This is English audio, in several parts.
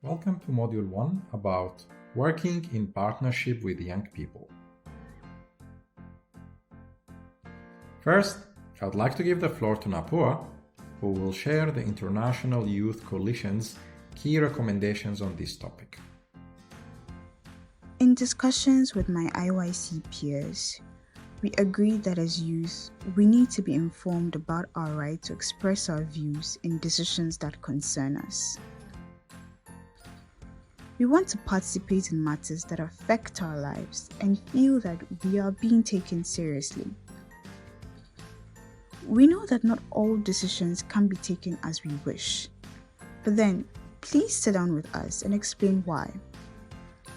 Welcome to Module 1 about working in partnership with young people. First, I'd like to give the floor to Napua, who will share the International Youth Coalition's key recommendations on this topic. In discussions with my IYC peers, we agreed that as youth, we need to be informed about our right to express our views in decisions that concern us. We want to participate in matters that affect our lives and feel that we are being taken seriously. We know that not all decisions can be taken as we wish, but then please sit down with us and explain why.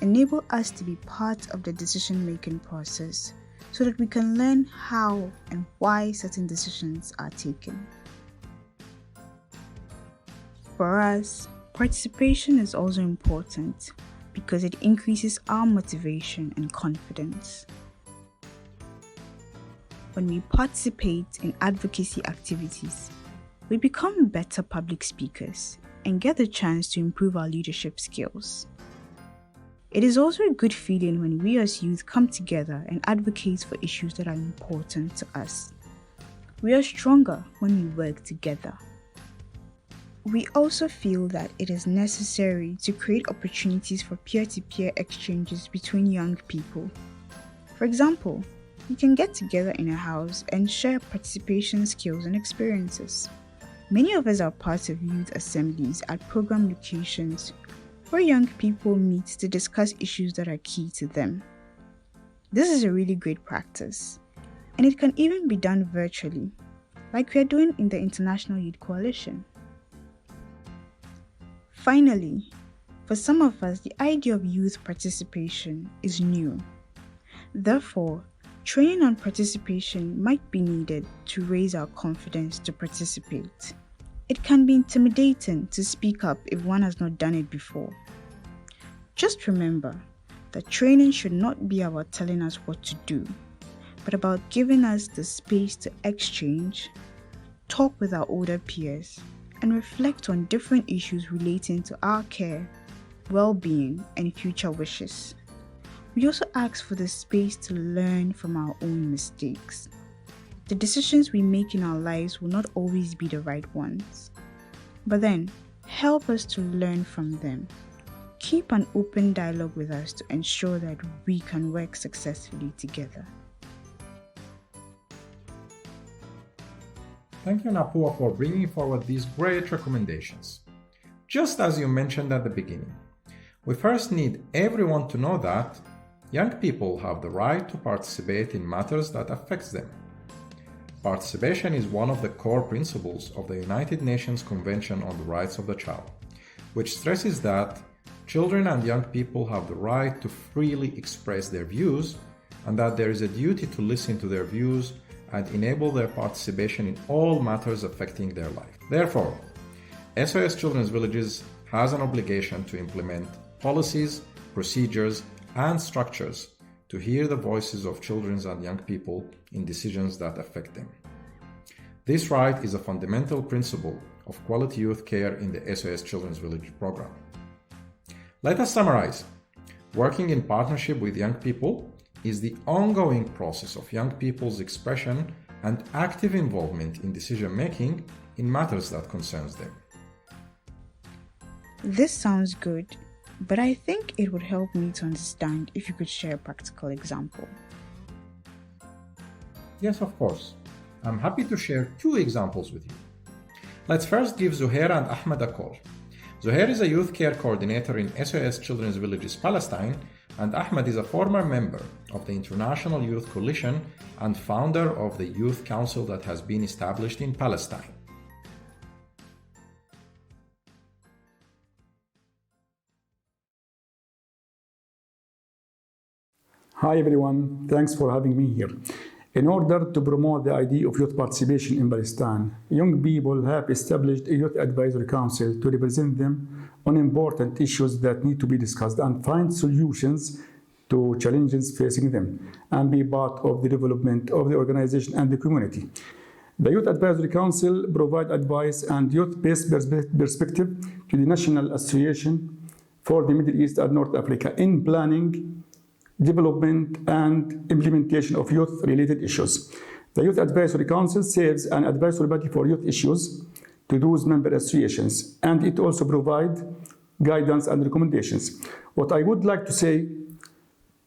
Enable us to be part of the decision-making process so that we can learn how and why certain decisions are taken. For us, participation is also important because it increases our motivation and confidence. When we participate in advocacy activities, we become better public speakers and get the chance to improve our leadership skills. It is also a good feeling when we as youth come together and advocate for issues that are important to us. We are stronger when we work together. We also feel that it is necessary to create opportunities for peer-to-peer exchanges between young people. For example, we can get together in a house and share participation skills and experiences. Many of us are part of youth assemblies at program locations where young people meet to discuss issues that are key to them. This is a really great practice, and it can even be done virtually, like we are doing in the International Youth Coalition. Finally, for some of us, the idea of youth participation is new. Therefore, training on participation might be needed to raise our confidence to participate. It can be intimidating to speak up if one has not done it before. Just remember that training should not be about telling us what to do, but about giving us the space to exchange, talk with our older peers, and reflect on different issues relating to our care, well-being, and future wishes. We also ask for the space to learn from our own mistakes. The decisions we make in our lives will not always be the right ones, but then help us to learn from them. Keep an open dialogue with us to ensure that we can work successfully together. Thank you, Napua, for bringing forward these great recommendations. Just as you mentioned at the beginning, we first need everyone to know that young people have the right to participate in matters that affect them. Participation is one of the core principles of the United Nations Convention on the Rights of the Child, which stresses that children and young people have the right to freely express their views and that there is a duty to listen to their views and enable their participation in all matters affecting their life. Therefore, SOS Children's Villages has an obligation to implement policies, procedures, and structures to hear the voices of children and young people in decisions that affect them. This right is a fundamental principle of quality youth care in the SOS Children's Village program. Let us summarize. Working in partnership with young people is the ongoing process of young people's expression and active involvement in decision-making in matters that concerns them. This sounds good, but I think it would help me to understand if you could share a practical example. Yes, of course. I'm happy to share 2 examples with you. Let's first give Zuhair and Ahmed a call. Zuhair is a youth care coordinator in SOS Children's Villages Palestine, and Ahmed is a former member of the International Youth Coalition and founder of the Youth Council that has been established in Palestine. Hi everyone, thanks for having me here. In order to promote the idea of youth participation in Palestine, young people have established a youth advisory council to represent them on important issues that need to be discussed and find solutions to challenges facing them and be part of the development of the organization and the community. The Youth Advisory Council provides advice and youth-based perspective to the National Association for the Middle East and North Africa in planning, development, and implementation of youth-related issues. The Youth Advisory Council serves an advisory body for youth issues to those member associations, and it also provides guidance and recommendations. What I would like to say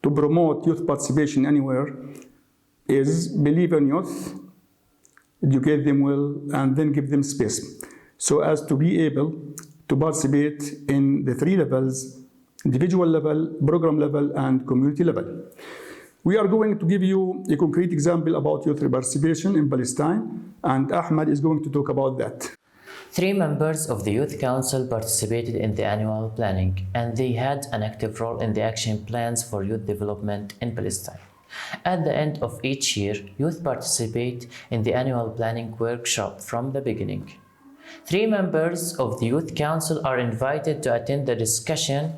to promote youth participation anywhere is believe in youth, educate them well, and then give them space so as to be able to participate in the three levels: individual level, program level, and community level. We are going to give you a concrete example about youth participation in Palestine, and Ahmed is going to talk about that. 3 members of the Youth Council participated in the annual planning, and they had an active role in the action plans for youth development in Palestine. At the end of each year, youth participate in the annual planning workshop from the beginning. 3 members of the Youth Council are invited to attend the discussion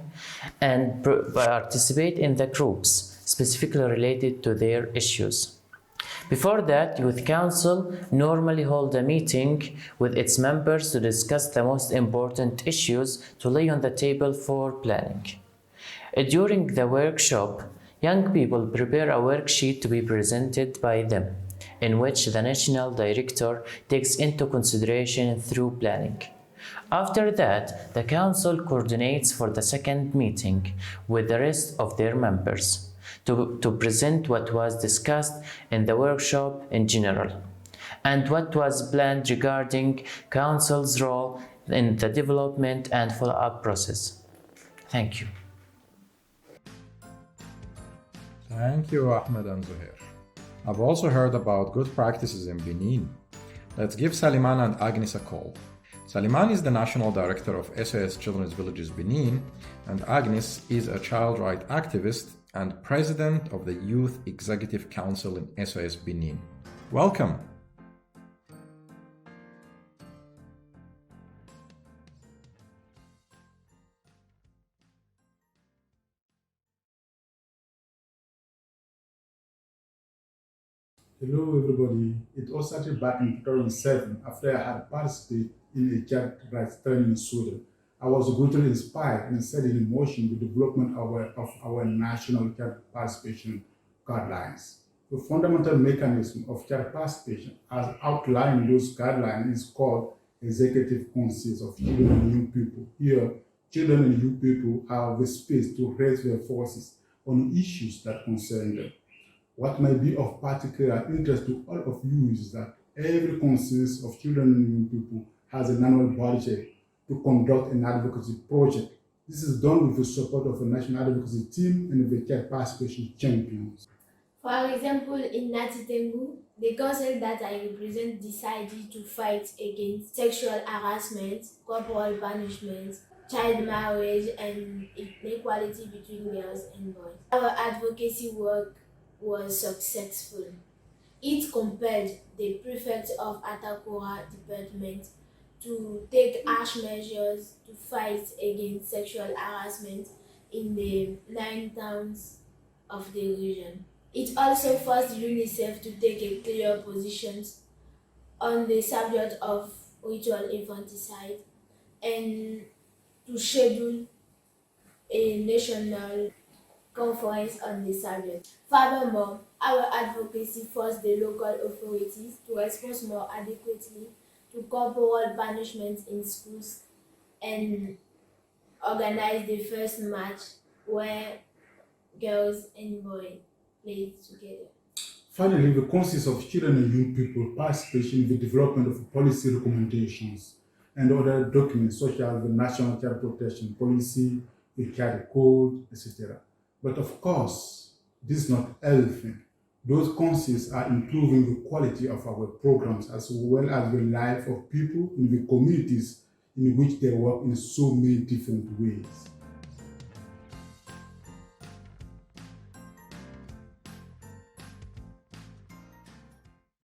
and participate in the groups, specifically related to their issues. Before that, Youth Council normally hold a meeting with its members to discuss the most important issues to lay on the table for planning. During the workshop, young people prepare a worksheet to be presented by them, in which the national director takes into consideration through planning. After that, the council coordinates for the second meeting with the rest of their members to present what was discussed in the workshop in general, and what was planned regarding council's role in the development and follow-up process. Thank you. Thank you, Ahmed and Zuhair. I've also heard about good practices in Benin. Let's give Saliman and Agnes a call. Saliman is the National Director of SOS Children's Villages Benin, and Agnes is a child rights activist and President of the Youth Executive Council in SOS Benin. Welcome! Hello everybody, it all started back in 2007 after I had participated in a child rights training in Sweden. I was greatly inspired and set in motion the development of our national child participation guidelines. The fundamental mechanism of child participation as outlined in those guidelines is called Executive Councils of Children and Young People. Here, children and young people have the space to raise their voices on issues that concern them. What might be of particular interest to all of you is that every council of children and young people has an annual budget to conduct an advocacy project. This is done with the support of a national advocacy team and the child participation champions. For example, in Natitengu, the council that I represent decided to fight against sexual harassment, corporal punishment, child marriage, and inequality between girls and boys. Our advocacy work was successful. It compelled the prefect of Atakura department to take harsh measures to fight against sexual harassment in the 9 towns of the region. It also forced UNICEF to take a clear position on the subject of ritual infanticide and to schedule a national conference on the subject. Furthermore, our advocacy forced the local authorities to respond more adequately to corporal punishments in schools and organize the first match where girls and boys played together. Finally, the councils of children and young people participation in the development of policy recommendations and other documents such as the National Child Protection Policy, the Child Code, etc. But of course, this is not everything. Those councils are improving the quality of our programs as well as the life of people in the communities in which they work in so many different ways.